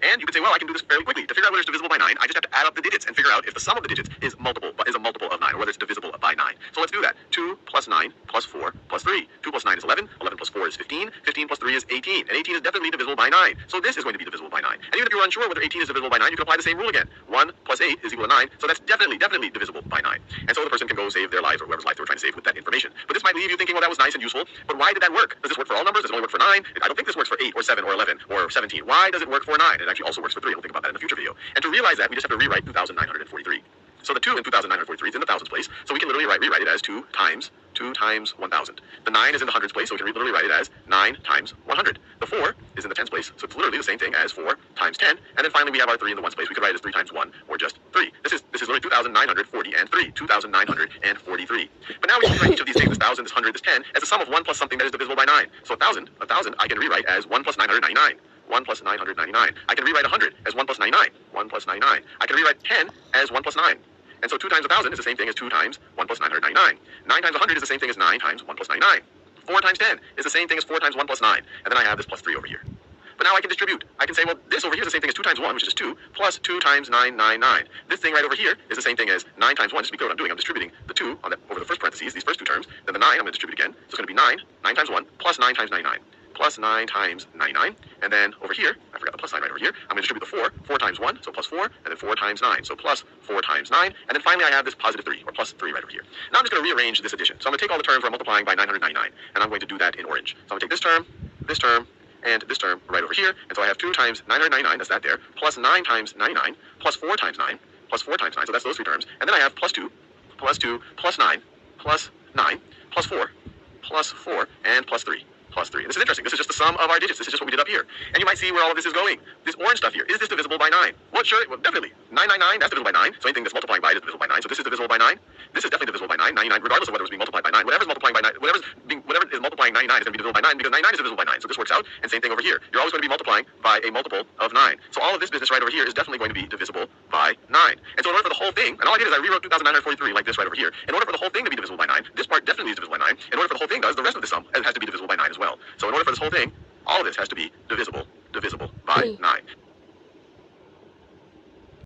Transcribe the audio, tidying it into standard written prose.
And you could say, well, I can do this fairly quickly. To figure out whether it's divisible by 9, I just have to add up the digits and figure out if the sum of the digits is a multiple of 9, or whether it's divisible by 9. So let's do that. 2 plus 9 plus 4 plus 3. 2 plus 9 is 11. 11 plus 4 is 15. 15 plus 3 is 18. And 18 is definitely divisible by 9. So this is going to be divisible by 9. And even if you're unsure whether 18 is divisible by 9, you can apply the same rule again. 1 plus 8 is equal to 9. So that's definitely divisible by 9. And so the person can go save their lives, or whoever's life they were trying to save, with that information. But this might leave you thinking, well, that was nice and useful, but why did that work? Does this work for all numbers? Does it only work for 9? I don't think this works for 8 or 7 or 11 or 17. Why does it work for 9? It actually also works for 3. We'll think about that in a future video. And to realize that, we just have to rewrite 2,943. So the 2 in 2,943 is in the thousands place, so we can literally rewrite it as 2 times 1,000. The 9 is in the hundreds place, so we can literally write it as 9 times 100. The 4 is in the tens place, so it's literally the same thing as 4 times 10. And then finally we have our 3 in the ones place. We could write it as 3 times 1, or just 3. This is literally 2,940 and 3. 2,943. But now we can rewrite each of these things, this 1,000, this 100, this 10, as a sum of 1 plus something that is divisible by 9. So 1,000 I can rewrite as 1 plus 999. 1 plus 999. I can rewrite 100 as 1 plus 99. 1 plus 99. I can rewrite 10 as 1 plus 9. And so 2 times 1,000 is the same thing as 2 times 1 plus 999. 9 times 100 is the same thing as 9 times 1 plus 99. 4 times 10 is the same thing as 4 times 1 plus 9. And then I have this plus 3 over here. But now I can distribute. I can say, well, this over here is the same thing as 2 times 1, which is 2, plus 2 times 999. This thing right over here is the same thing as 9 times 1. Just to be clear what I'm doing, I'm distributing the 2 over the first parentheses, these first two terms. Then the 9, I'm going to distribute again. So it's going to be 9 times 1, plus 9 times 99. Plus 9 times 99, and then over here, I forgot the plus sign right over here, I'm going to distribute the 4 times 1, so plus 4, and then 4 times 9, so plus 4 times 9, and then finally I have this positive 3, or plus 3 right over here. Now I'm just going to rearrange this addition. So I'm going to take all the terms where I'm multiplying by 999, and I'm going to do that in orange. So I'm going to take this term, and this term right over here, and so I have 2 times 999, that's that there, plus 9 times 99, plus 4 times 9, plus 4 times 9, so that's those three terms, and then I have plus 2, plus 9, plus 9, plus 4, and plus 3. Plus 3. This is interesting. This is just the sum of our digits. This is just what we did up here. And you might see where all of this is going. This orange stuff here. Is this divisible by 9? Well, sure. Well, definitely. 999, that's divisible by 9. So anything that's multiplying by it is divisible by 9. So this is divisible by 9. This is definitely divisible by 9. 99, regardless of whether it's being multiplied by 9. Whatever is multiplying 99 is going to be divisible by 9, because 99 is divisible by 9. So this works out. And same thing over here. You're always going to be multiplying by a multiple of 9. So all of this business right over here is definitely going to be divisible by 9. And so in order for the whole thing, and all I did is I rewrote 2,943 like this right over here. In order for the whole thing to be divisible by 9, this part definitely is divisible by 9. In order for the whole thing the rest of the sum has to be divisible by 9 as well. So in order for this whole thing, all of this has to be divisible by 9.